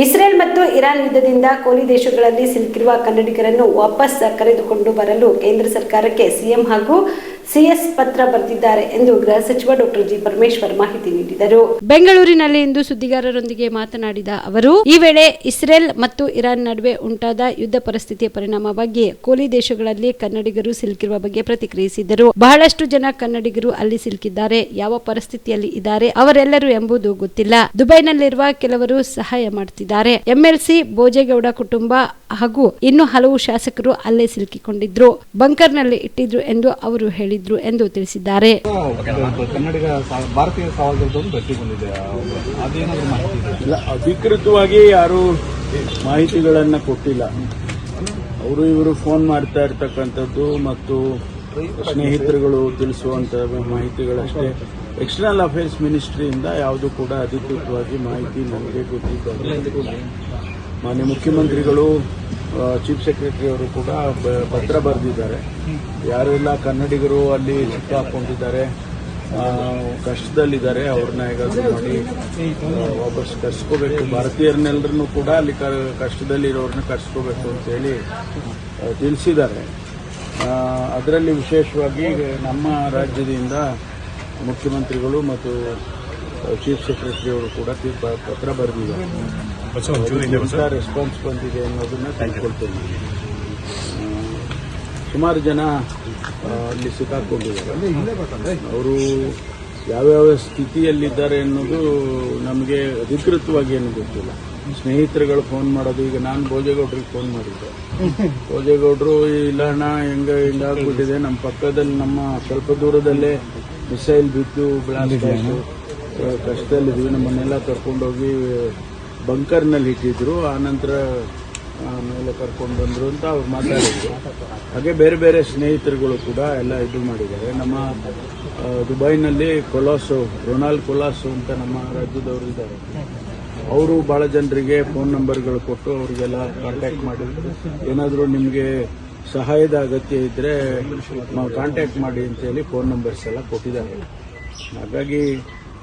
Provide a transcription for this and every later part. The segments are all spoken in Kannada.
ಇಸ್ರೇಲ್ ಮತ್ತು ಇರಾನ್ ಯುದ್ಧದಿಂದ ಕೊಲ್ಲಿ ದೇಶಗಳಲ್ಲಿ ಸಿಲುಕಿರುವ ಕನ್ನಡಿಗರನ್ನು ವಾಪಸ್ ಕರೆದುಕೊಂಡು ಬರಲು ಕೇಂದ್ರ ಸರ್ಕಾರಕ್ಕೆ ಸಿಎಂ ಹಾಗೂ ಸಿಎಸ್ ಪತ್ರ ಬರೆದಿದ್ದಾರೆ ಎಂದು ಗೃಹ ಸಚಿವ ಡಾಕ್ಟರ್ ಜಿ ಪರಮೇಶ್ವರ್ ಮಾಹಿತಿ ನೀಡಿದರು. ಬೆಂಗಳೂರಿನಲ್ಲಿ ಇಂದು ಸುದ್ದಿಗಾರರೊಂದಿಗೆ ಮಾತನಾಡಿದ ಅವರು, ಈ ವೇಳೆ ಇಸ್ರೇಲ್ ಮತ್ತು ಇರಾನ್ ನಡುವೆ ಉಂಟಾದ ಯುದ್ಧ ಪರಿಸ್ಥಿತಿಯ ಪರಿಣಾಮವಾಗಿ ಕೊಲ್ಲಿ ದೇಶಗಳಲ್ಲಿ ಕನ್ನಡಿಗರು ಸಿಲುಕಿರುವ ಬಗ್ಗೆ ಪ್ರತಿಕ್ರಿಯಿಸಿದರು. ಬಹಳಷ್ಟು ಜನ ಕನ್ನಡಿಗರು ಅಲ್ಲಿ ಸಿಲುಕಿದ್ದಾರೆ. ಯಾವ ಪರಿಸ್ಥಿತಿಯಲ್ಲಿ ಇದ್ದಾರೆ ಅವರೆಲ್ಲರೂ ಎಂಬುದು ಗೊತ್ತಿಲ್ಲ. ದುಬೈನಲ್ಲಿರುವ ಕೆಲವರು ಸಹಾಯ ಮಾಡುತ್ತಿದ್ದಾರೆ. ಎಂಎಲ್ಸಿ ಭೋಜೇಗೌಡ ಕುಟುಂಬ ಹಾಗೂ ಇನ್ನು ಹಲವು ಶಾಸಕರು ಅಲ್ಲೇ ಸಿಲುಕಿಕೊಂಡಿದ್ರು. ಬಂಕರ್ನಲ್ಲಿ ಇಟ್ಟಿದ್ರು ಎಂದು ಅವರು ಹೇಳಿದ್ರು ಎಂದು ತಿಳಿಸಿದ್ದಾರೆ. ಅಧಿಕೃತವಾಗಿ ಯಾರು ಮಾಹಿತಿಗಳನ್ನ ಕೊಟ್ಟಿಲ್ಲ. ಅವರು ಇವರು ಫೋನ್ ಮಾಡ್ತಾ ಇರ್ತಕ್ಕಂಥದ್ದು ಮತ್ತು ಸ್ನೇಹಿತರುಗಳು ತಿಳಿಸುವಂತ ಮಾಹಿತಿಗಳಷ್ಟೇ. ಎಕ್ಸ್ಟರ್ನಲ್ ಅಫೇರ್ಸ್ ಮಿನಿಸ್ಟ್ರಿಯಿಂದ ಯಾವುದು ಕೂಡ ಅಧಿಕೃತವಾಗಿ ಮಾಹಿತಿ ನನಗೆ ಗೊತ್ತಿದ್ದಾರೆ. ಮಾನ್ಯ ಮುಖ್ಯಮಂತ್ರಿಗಳು, ಚೀಫ್ ಸೆಕ್ರೆಟರಿ ಅವರು ಕೂಡ ಪತ್ರ ಬರೆದಿದ್ದಾರೆ. ಯಾರೆಲ್ಲ ಕನ್ನಡಿಗರು ಅಲ್ಲಿ ಸಿಕ್ಕಾಕೊಂಡಿದ್ದಾರೆ, ಕಷ್ಟದಲ್ಲಿದ್ದಾರೆ, ಅವ್ರನ್ನ ಹೇಗಾದ್ರೂ ಮಾಡಿ ವಾಪಸ್ ಕರ್ಸ್ಕೋಬೇಕು. ಭಾರತೀಯರನ್ನೆಲ್ಲರನ್ನೂ ಕೂಡ ಅಲ್ಲಿ ಕಷ್ಟದಲ್ಲಿರೋರನ್ನ ಕರ್ಸ್ಕೋಬೇಕು ಅಂತ ಹೇಳಿ ತಿಳಿಸಿದ್ದಾರೆ. ಅದರಲ್ಲಿ ವಿಶೇಷವಾಗಿ ನಮ್ಮ ರಾಜ್ಯದಿಂದ ಮುಖ್ಯಮಂತ್ರಿಗಳು ಮತ್ತು ಚೀಫ್ ಸೆಕ್ರೆಟರಿ ಅವರು ಕೂಡ ಪತ್ರ ಬರೆದಿದ್ದಾರೆ. ರೆಸ್ಪಾನ್ಸ್ ಬಂದಿದೆ ಅನ್ನೋದನ್ನ ತಿಳ್ಕೊಳ್ತೇನೆ. ಸುಮಾರು ಜನ ಅಲ್ಲಿ ಸಿಕ್ಕಾಕೊಂಡಿದ್ದಾರೆ. ಅವರು ಯಾವ್ಯಾವ ಸ್ಥಿತಿಯಲ್ಲಿದ್ದಾರೆ ಅನ್ನೋದು ನಮಗೆ ಅಧಿಕೃತವಾಗಿ ಏನು ಗೊತ್ತಿಲ್ಲ. ಸ್ನೇಹಿತರುಗಳು ಫೋನ್ ಮಾಡೋದು. ಈಗ ನಾನು ಭೋಜೇಗೌಡರಿಗೆ ಫೋನ್ ಮಾಡಿದ್ದೆ. ಭೋಜೇಗೌಡರು ಇಲ್ಲ ಅಣ್ಣ, ಹಿಂಗಾಗ್ಬಿಟ್ಟಿದೆ, ನಮ್ಮ ಪಕ್ಕದಲ್ಲಿ ನಮ್ಮ ಸ್ವಲ್ಪ ದೂರದಲ್ಲೇ ಮಿಸೈಲ್ ಬಿದ್ದು ಬ್ಲಾಸ್ಟ್ ಆಯಿತು, ಕಷ್ಟದಲ್ಲಿದ್ವಿ, ನಮ್ಮನ್ನೆಲ್ಲ ಕರ್ಕೊಂಡೋಗಿ ಬಂಕರ್ನಲ್ಲಿ ಇಟ್ಟಿದ್ರು, ಆನಂತರ ಮೇಲೆ ಕರ್ಕೊಂಡು ಬಂದರು ಅಂತ ಅವ್ರು ಮಾತಾಡಿದ್ರು. ಹಾಗೆ ಬೇರೆ ಬೇರೆ ಸ್ನೇಹಿತರುಗಳು ಕೂಡ ಎಲ್ಲ ಇದು ಮಾಡಿದ್ದಾರೆ. ನಮ್ಮ ದುಬೈನಲ್ಲಿ ರೊನಾಲ್ಡ್ ಕೊಲಾಸು ಅಂತ ನಮ್ಮ ರಾಜ್ಯದವರು ಇದ್ದಾರೆ. ಅವರು ಬಹಳ ಜನರಿಗೆ ಫೋನ್ ನಂಬರ್ಗಳು ಕೊಟ್ಟು ಅವರಿಗೆಲ್ಲ ಕಾಂಟ್ಯಾಕ್ಟ್ ಮಾಡಿದ್ರು. ಏನಾದರೂ ನಿಮಗೆ ಸಹಾಯದ ಅಗತ್ಯ ಇದ್ದರೆ ನಾವು ಕಾಂಟ್ಯಾಕ್ಟ್ ಮಾಡಿ ಅಂತೇಳಿ ಫೋನ್ ನಂಬರ್ಸ್ ಎಲ್ಲ ಕೊಟ್ಟಿದ್ದಾರೆ. ಹಾಗಾಗಿ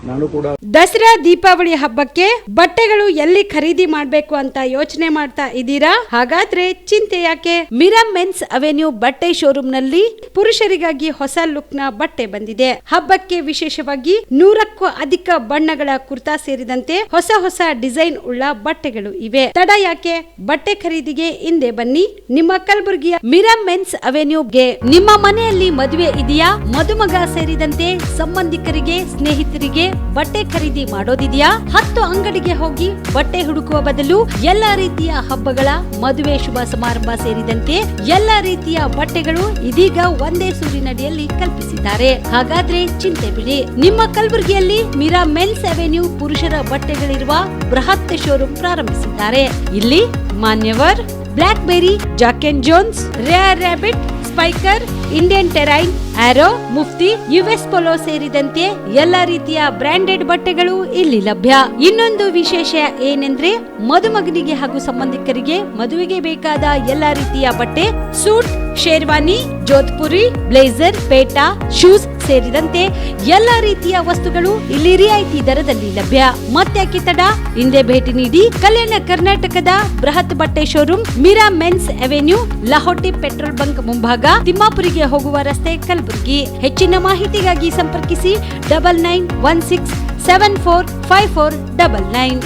ನಾನು ಕೂಡ ದಸರಾ ದೀಪಾವಳಿ ಹಬ್ಬಕ್ಕೆ ಬಟ್ಟೆಗಳು ಎಲ್ಲಿ ಖರೀದಿ ಮಾಡಬೇಕು ಅಂತ ಯೋಚನೆ ಮಾಡ್ತಾ ಇದ್ದೀರಾ? ಹಾಗಾದ್ರೆ ಚಿಂತೆ ಯಾಕೆ? ಮಿರಾ ಮೆನ್ಸ್ ಅವೆನ್ಯೂ ಬಟ್ಟೆ ಶೋರೂಮ್ನಲ್ಲಿ ಪುರುಷರಿಗಾಗಿ ಹೊಸ ಲುಕ್ ನ ಬಟ್ಟೆ ಬಂದಿದೆ. ಹಬ್ಬಕ್ಕೆ ವಿಶೇಷವಾಗಿ 100ಕ್ಕೂ ಅಧಿಕ ಬಣ್ಣಗಳ ಕುರ್ತಾ ಸೇರಿದಂತೆ ಹೊಸ ಡಿಸೈನ್ ಉಳ್ಳ ಬಟ್ಟೆಗಳು ಇವೆ. ತಡ ಯಾಕೆ? ಬಟ್ಟೆ ಖರೀದಿಗೆ ಹಿಂದೆ ಬನ್ನಿ. ನಿಮ್ಮ ಕಲಬುರಗಿಯ ಮಿರಾ ಮೆನ್ಸ್ ಅವೆನ್ಯೂಗೆ. ನಿಮ್ಮ ಮನೆಯಲ್ಲಿ ಮದುವೆ ಇದೆಯಾ? ಮದುಮಗ ಸೇರಿದಂತೆ ಸಂಬಂಧಿಕರಿಗೆ, ಸ್ನೇಹಿತರಿಗೆ ಬಟ್ಟೆ ಖರೀದಿ ಮಾಡೋದಿದೆಯಾ? 10 ಅಂಗಡಿಗೆ ಹೋಗಿ ಬಟ್ಟೆ ಹುಡುಕುವ ಬದಲು ಎಲ್ಲಾ ರೀತಿಯ ಹಬ್ಬಗಳ, ಮದುವೆ, ಶುಭ ಸಮಾರಂಭ ಸೇರಿದಂತೆ ಎಲ್ಲಾ ರೀತಿಯ ಬಟ್ಟೆಗಳು ಇದೀಗ ಒಂದೇ ಸೂರಿನಡಿಯಲ್ಲಿ ಕಲ್ಪಿಸಿದ್ದಾರೆ. ಹಾಗಾದ್ರೆ ಚಿಂತೆ ಬಿಡಿ. ನಿಮ್ಮ ಕಲಬುರಗಿಯಲ್ಲಿ ಮಿರಾ ಮೆನ್ಸ್ ಅವೆನ್ಯೂ ಪುರುಷರ ಬಟ್ಟೆಗಳಿರುವ ಬೃಹತ್ ಶೋರೂಮ್ ಪ್ರಾರಂಭಿಸಿದ್ದಾರೆ. ಇಲ್ಲಿ Manyavar, Blackberry, Jack and Jones, Rare Rabbit, Spykar, Indian Terrain, Arrow, Mufti, US Polo ಸೇರಿದಂತೆ ಎಲ್ಲಾ ರೀತಿಯ ಬ್ರಾಂಡೆಡ್ ಬಟ್ಟೆಗಳು ಇಲ್ಲಿ ಲಭ್ಯ. ಇನ್ನೊಂದು ವಿಶೇಷ ಏನೆಂದ್ರೆ, ಮದುಮಗನಿಗೆ ಹಾಗೂ ಸಂಬಂಧಿಕರಿಗೆ ಮದುವೆಗೆ ಬೇಕಾದ ಎಲ್ಲಾ ರೀತಿಯ ಬಟ್ಟೆ, ಸೂಟ್, ಶೇರ್ವಾನಿ, ಜೋಧ್ಪುರಿ, ಬ್ಲೇಸರ್, ಪೇಟಾ, ಶೂಸ್ ಸೇರಿದಂತೆ ಎಲ್ಲಾ ರೀತಿಯ ವಸ್ತುಗಳು ಇಲ್ಲಿ ರಿಯಾಯಿತಿ ದರದಲ್ಲಿ ಲಭ್ಯ. ಮತ್ತ್ಯಾಕೆ ತಡ? ಹಿಂದೆ ಭೇಟಿ ನೀಡಿ. ಕಲ್ಯಾಣ ಕರ್ನಾಟಕದ ಬೃಹತ್ ಬಟ್ಟೆ showroom Mira men's avenue, Lahoti petrol bunk ಮುಂಭಾಗ, ತಿಮ್ಮಾಪುರಿಗೆ ಹೋಗುವ ರಸ್ತೆ, ಕಲಬುರಗಿ. ಹೆಚ್ಚಿನ ಮಾಹಿತಿಗಾಗಿ ಸಂಪರ್ಕಿಸಿ 9916745499.